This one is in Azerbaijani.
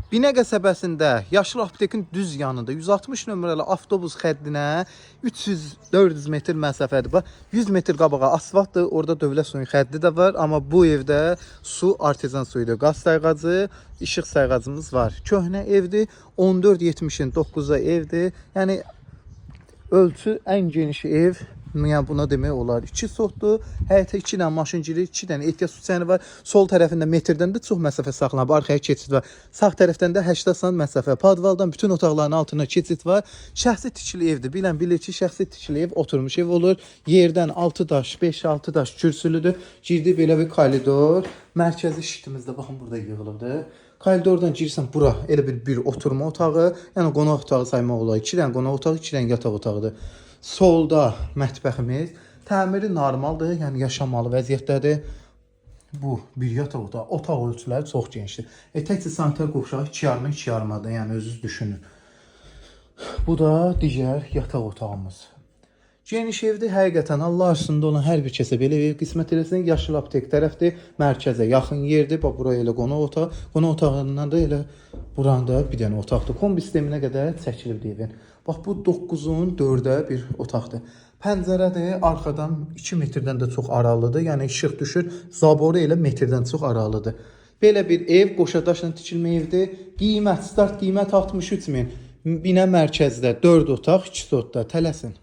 Binə qəsəbəsində Yaşıl Aptekin düz yanında 160 nömrəli avtobus xəddinə 300-400 metr məsafədir. Bax, 100 metr qabağa asfaltdır. Orada dövlət suyu xəddi də var. Amma bu evdə su artezan suyudur. Qaz sayğacı, işıq sayğacımız var. Köhnə evdir. 14-70-in 9-a evdir. Yəni ölçü ən geniş ev. Yəni buna demək olar 2 sotdur. Həyətə 2 dənə maşın girir, 2 dənə ehtiyat su çəni var. Sol tərəfində metrdən də çox məsafə saxlanıb. Arxaya keçid var. Sağ tərəfdən də 80 sm məsafə. Podvaldan bütün otaqların altına keçid var. Şəxsi tikili evdir. Bilən bilir ki, şəxsi tikili ev oturmuş ev olur. Yerdən 6 daş, 5-6 daş kürsülüdür. Girdi belə bir koridor. Mərkəzi işitimiz də baxın burada yığılıbdır. Koridordan girirsən bura elə bir oturma otağı, yəni qonaq otağı saymaq olar. 2 dənə qonaq otağı, 2 dənə yataq otağıdır. Solda mətbəximiz. Təmiri normaldır, yəni yaşamalı vəziyyətdədir. Bu bir yataq otağı. Otaq ölçüləri çox genişdir. Təkcə sanitar qovşağı 2,5-2,5-dır, yəni özünüz düşünün. Bu da digər yataq otağımız. Geniş evdir, həqiqətən Allah arasında olan hər bir kəsə belə ev qismət eləsin. Yaşıl Aptek tərəfdir, mərkəzə yaxın yerdir. Bax, buraya elə qonaq otağı. Qonaq otağından da elə buranda bir dənə otaqdır. Kombi sisteminə qədər çəkilibdir evin. Bax, bu 9-un 4-ə bir otaqdır. Pəncərədir, arxadan 2 metrdən də çox aralıdır. Yəni işıq düşür, zaboru elə metrdən çox aralıdır. Belə bir ev qoşadaşla tikilmə evdir. Qiymət, start qiymət 63 min. Binə mərkəzdə 4 otaq, 2 sotda. Tələsin.